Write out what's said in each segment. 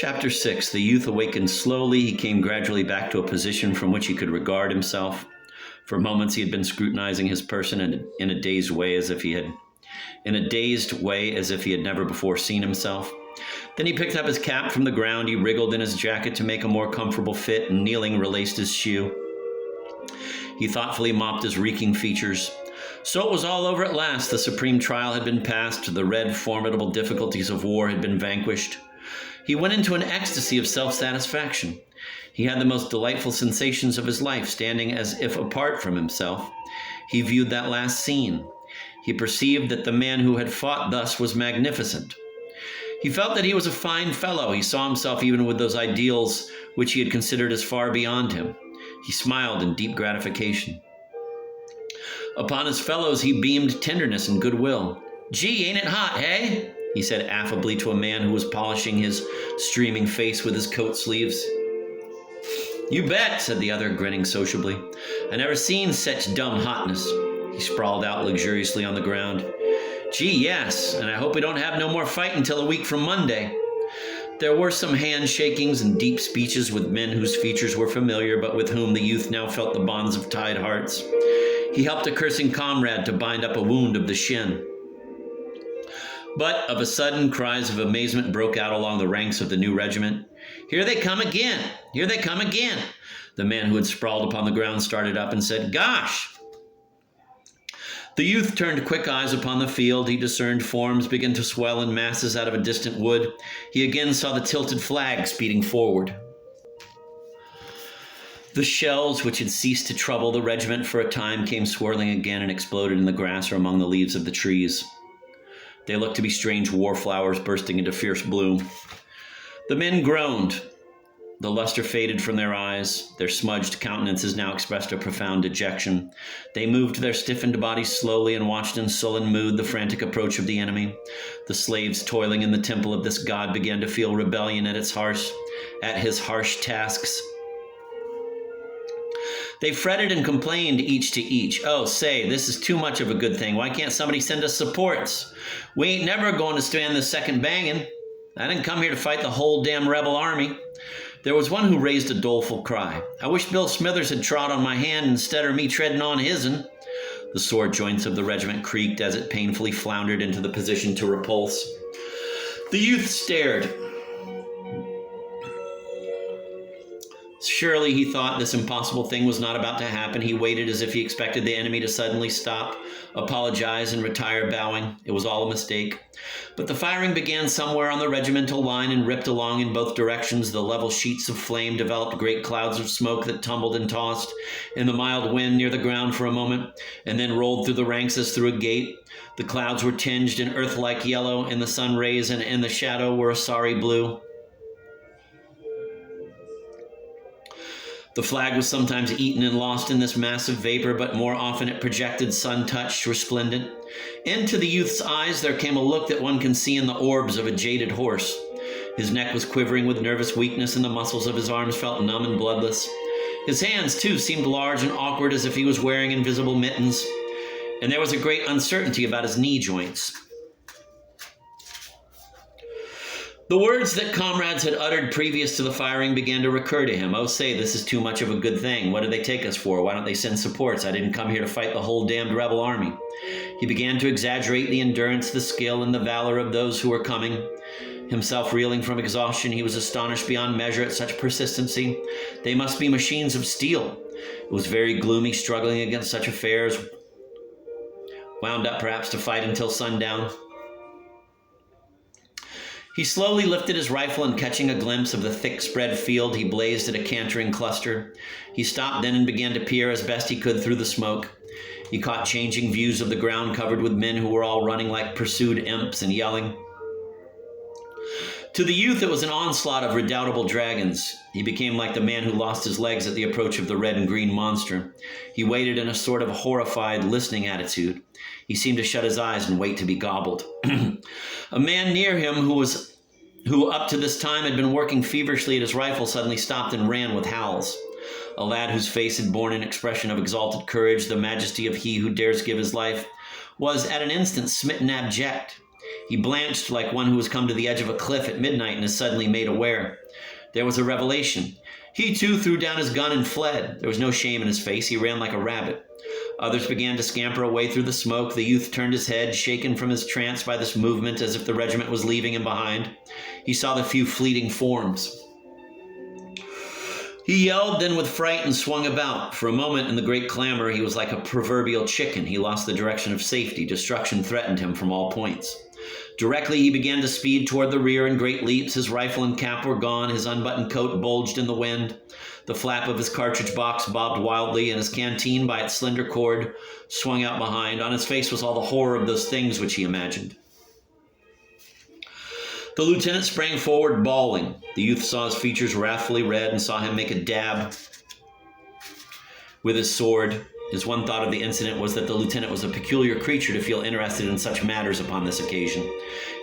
Chapter 6. The youth awakened slowly. He came gradually back to a position from which he could regard himself. For moments he had been scrutinizing his person in a dazed way as if he had never before seen himself. Then he picked up his cap from the ground. He wriggled in his jacket to make a more comfortable fit, and kneeling, relaced his shoe. He thoughtfully mopped his reeking features. So it was all over at last. The supreme trial had been passed. The red, formidable difficulties of war had been vanquished. He went into an ecstasy of self-satisfaction. He had the most delightful sensations of his life, standing as if apart from himself. He viewed that last scene. He perceived that the man who had fought thus was magnificent. He felt that he was a fine fellow. He saw himself even with those ideals which he had considered as far beyond him. He smiled in deep gratification. Upon his fellows he beamed tenderness and goodwill. "Gee, ain't it hot, hey?" he said affably to a man who was polishing his streaming face with his coat sleeves. "You bet," said the other, grinning sociably. "I never seen such dumb hotness." He sprawled out luxuriously on the ground. "Gee, yes, and I hope we don't have no more fight until a week from Monday." There were some handshakings and deep speeches with men whose features were familiar, but with whom the youth now felt the bonds of tied hearts. He helped a cursing comrade to bind up a wound of the shin. But of a sudden, cries of amazement broke out along the ranks of the new regiment. "Here they come again! Here they come again!" The man who had sprawled upon the ground started up and said, "Gosh!" The youth turned quick eyes upon the field. He discerned forms begin to swell in masses out of a distant wood. He again saw the tilted flag speeding forward. The shells, which had ceased to trouble the regiment for a time, came swirling again and exploded in the grass or among the leaves of the trees. They looked to be strange war flowers bursting into fierce bloom. The men groaned. The luster faded from their eyes. Their smudged countenances now expressed a profound dejection. They moved their stiffened bodies slowly and watched in sullen mood the frantic approach of the enemy. The slaves toiling in the temple of this god began to feel rebellion at his harsh tasks. They fretted and complained each to each. "Oh, say, this is too much of a good thing. Why can't somebody send us supports? We ain't never going to stand this second banging. I didn't come here to fight the whole damn rebel army." There was one who raised a doleful cry. "I wish Bill Smithers had trod on my hand instead of me treading on his'n." The sword joints of the regiment creaked as it painfully floundered into the position to repulse. The youth stared. Surely, he thought, this impossible thing was not about to happen. He waited as if he expected the enemy to suddenly stop, apologize, and retire bowing. It was all a mistake. But the firing began somewhere on the regimental line and ripped along in both directions. The level sheets of flame developed great clouds of smoke that tumbled and tossed in the mild wind near the ground for a moment, and then rolled through the ranks as through a gate. The clouds were tinged in earth-like yellow in the sun rays, and in the shadow were a sorry blue. The flag was sometimes eaten and lost in this mass of vapor, but more often it projected, sun-touched, resplendent. Into the youth's eyes there came a look that one can see in the orbs of a jaded horse. His neck was quivering with nervous weakness, and the muscles of his arms felt numb and bloodless. His hands, too, seemed large and awkward, as if he was wearing invisible mittens, and there was a great uncertainty about his knee joints. The words that comrades had uttered previous to the firing began to recur to him. "Oh, say, this is too much of a good thing. What do they take us for? Why don't they send supports? I didn't come here to fight the whole damned rebel army." He began to exaggerate the endurance, the skill, and the valor of those who were coming. Himself reeling from exhaustion, he was astonished beyond measure at such persistency. They must be machines of steel. It was very gloomy struggling against such affairs, wound up perhaps to fight until sundown. He slowly lifted his rifle, and catching a glimpse of the thick spread field, he blazed at a cantering cluster. He stopped then and began to peer as best he could through the smoke. He caught changing views of the ground covered with men who were all running like pursued imps and yelling. To the youth it was an onslaught of redoubtable dragons. He became like the man who lost his legs at the approach of the red and green monster. He waited in a sort of horrified, listening attitude. He seemed to shut his eyes and wait to be gobbled. A man near him who up to this time had been working feverishly at his rifle suddenly stopped and ran with howls. A lad whose face had borne an expression of exalted courage, the majesty of he who dares give his life, was at an instant smitten abject. He blanched like one who has come to the edge of a cliff at midnight and is suddenly made aware. There was a revelation. He too threw down his gun and fled. There was no shame in his face. He ran like a rabbit. Others began to scamper away through the smoke. The youth turned his head, shaken from his trance by this movement, as if the regiment was leaving him behind. He saw the few fleeting forms. He yelled, then with fright, and swung about. For a moment in the great clamor, he was like a proverbial chicken. He lost the direction of safety. Destruction threatened him from all points. Directly he began to speed toward the rear in great leaps. His rifle and cap were gone. His unbuttoned coat bulged in the wind. The flap of his cartridge box bobbed wildly, and his canteen, by its slender cord, swung out behind. On his face was all the horror of those things which he imagined. The lieutenant sprang forward, bawling. The youth saw his features wrathfully red and saw him make a dab with his sword. His one thought of the incident was that the lieutenant was a peculiar creature to feel interested in such matters upon this occasion.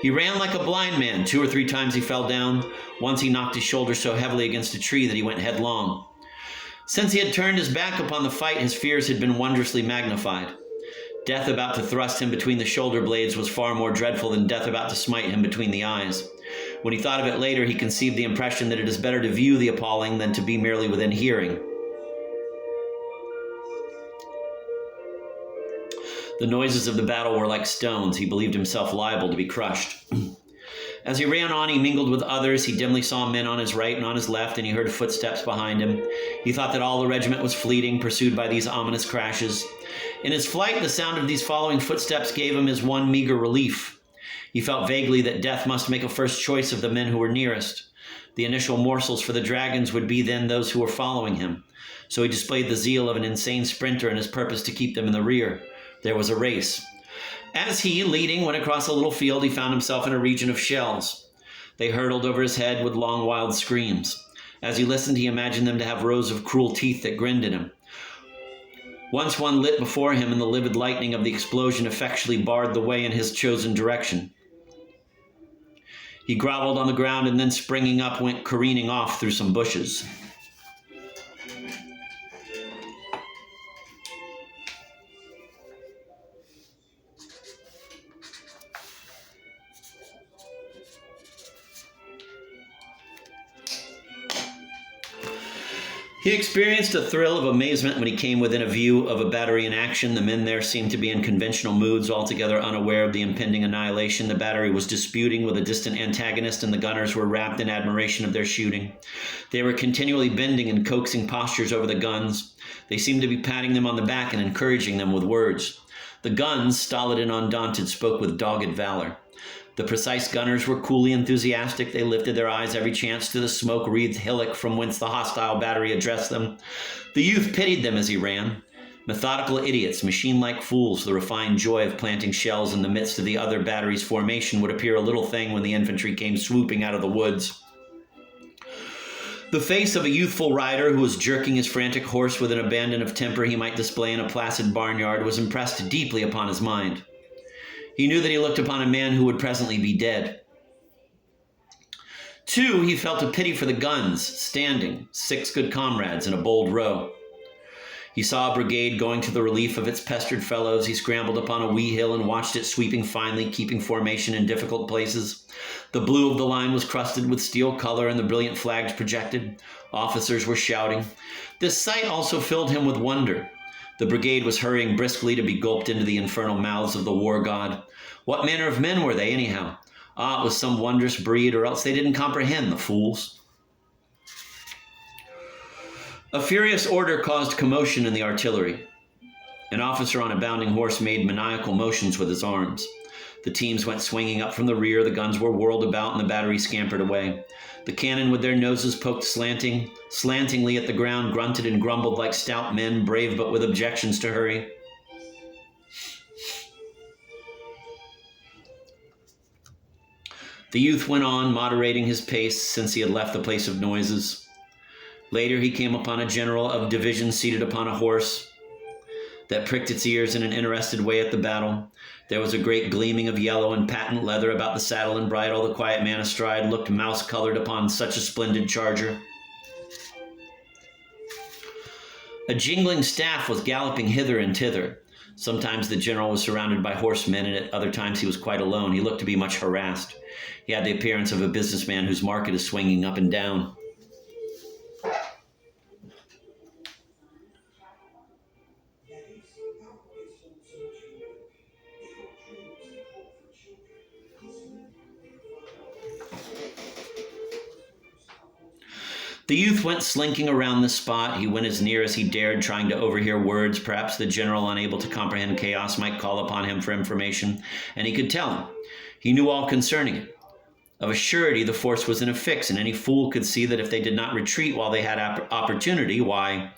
He ran like a blind man. 2 or 3 times he fell down. Once he knocked his shoulder so heavily against a tree that he went headlong. Since he had turned his back upon the fight, his fears had been wondrously magnified. Death about to thrust him between the shoulder blades was far more dreadful than death about to smite him between the eyes. When he thought of it later, he conceived the impression that it is better to view the appalling than to be merely within hearing. The noises of the battle were like stones. He believed himself liable to be crushed. As he ran on, he mingled with others. He dimly saw men on his right and on his left, and he heard footsteps behind him. He thought that all the regiment was fleeting, pursued by these ominous crashes. In his flight, the sound of these following footsteps gave him his one meager relief. He felt vaguely that death must make a first choice of the men who were nearest. The initial morsels for the dragons would be then those who were following him. So he displayed the zeal of an insane sprinter in his purpose to keep them in the rear. There was a race. As he, leading, went across a little field, he found himself in a region of shells. They hurtled over his head with long, wild screams. As he listened, he imagined them to have rows of cruel teeth that grinned at him. Once one lit before him, and the livid lightning of the explosion effectually barred the way in his chosen direction. He groveled on the ground and then, springing up, went careening off through some bushes. He experienced a thrill of amazement when he came within a view of a battery in action. The men there seemed to be in conventional moods, altogether unaware of the impending annihilation. The battery was disputing with a distant antagonist, and the gunners were wrapped in admiration of their shooting. They were continually bending and coaxing postures over the guns. They seemed to be patting them on the back and encouraging them with words. The guns, stolid and undaunted, spoke with dogged valor. The precise gunners were coolly enthusiastic. They lifted their eyes every chance to the smoke-wreathed hillock from whence the hostile battery addressed them. The youth pitied them as he ran. Methodical idiots, machine-like fools, the refined joy of planting shells in the midst of the other battery's formation would appear a little thing when the infantry came swooping out of the woods. The face of a youthful rider who was jerking his frantic horse with an abandon of temper he might display in a placid barnyard was impressed deeply upon his mind. He knew that he looked upon a man who would presently be dead. 2, he felt a pity for the guns, standing, 6 good comrades in a bold row. He saw a brigade going to the relief of its pestered fellows. He scrambled upon a wee hill and watched it sweeping finely, keeping formation in difficult places. The blue of the line was crusted with steel color, and the brilliant flags projected. Officers were shouting. This sight also filled him with wonder. The brigade was hurrying briskly to be gulped into the infernal mouths of the war god. What manner of men were they, anyhow? Ah, it was some wondrous breed, or else they didn't comprehend, the fools. A furious order caused commotion in the artillery. An officer on a bounding horse made maniacal motions with his arms. The teams went swinging up from the rear, the guns were whirled about, and the battery scampered away. The cannon, with their noses poked slantingly at the ground, grunted and grumbled like stout men, brave but with objections to hurry. The youth went on, moderating his pace since he had left the place of noises. Later he came upon a general of division seated upon a horse that pricked its ears in an interested way at the battle. There was a great gleaming of yellow and patent leather about the saddle and bridle. The quiet man astride looked mouse-colored upon such a splendid charger. A jingling staff was galloping hither and thither. Sometimes the general was surrounded by horsemen, and at other times he was quite alone. He looked to be much harassed. He had the appearance of a businessman whose market is swinging up and down. The youth went slinking around the spot. He went as near as he dared, trying to overhear words. Perhaps the general, unable to comprehend chaos, might call upon him for information, and he could tell him. He knew all concerning it. Of a surety, the force was in a fix, and any fool could see that if they did not retreat while they had opportunity, why...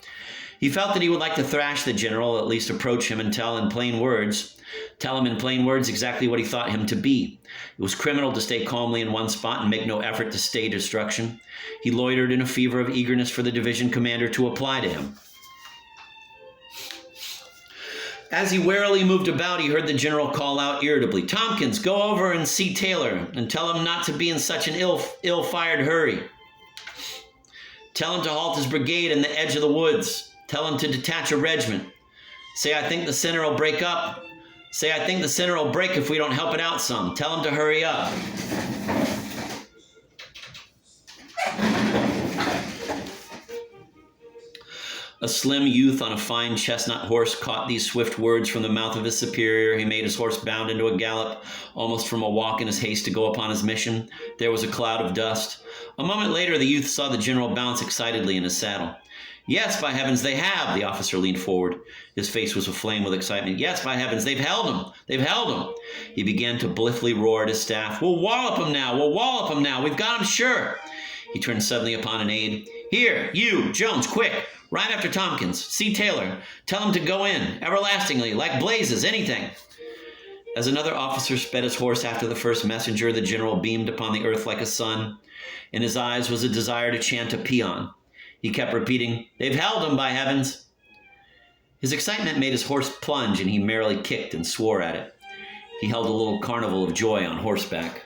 He felt that he would like to thrash the general, at least approach him and tell him in plain words exactly what he thought him to be. It was criminal to stay calmly in one spot and make no effort to stay destruction. He loitered in a fever of eagerness for the division commander to apply to him. As he warily moved about, he heard the general call out irritably, "Tompkins, go over and see Taylor and tell him not to be in such an ill-fired hurry. Tell him to halt his brigade in the edge of the woods. Tell him to detach a regiment. Say, I think the center will break up. Say, I think the center will break if we don't help it out some. Tell him to hurry up." A slim youth on a fine chestnut horse caught these swift words from the mouth of his superior. He made his horse bound into a gallop, almost from a walk in his haste to go upon his mission. There was a cloud of dust. A moment later, the youth saw the general bounce excitedly in his saddle. "Yes, by heavens, they have!" The officer leaned forward. His face was aflame with excitement. "Yes, by heavens, they've held him! They've held him!" He began to blithely roar at his staff. "We'll wallop him now! We'll wallop him now! We've got him sure!" He turned suddenly upon an aide. "Here, you, Jones, quick! Ride after Tompkins. See Taylor. Tell him to go in, everlastingly, like blazes, anything." As another officer sped his horse after the first messenger, the general beamed upon the earth like a sun. In his eyes was a desire to chant a paean. He kept repeating, "They've held him, by heavens." His excitement made his horse plunge, and he merrily kicked and swore at it. He held a little carnival of joy on horseback.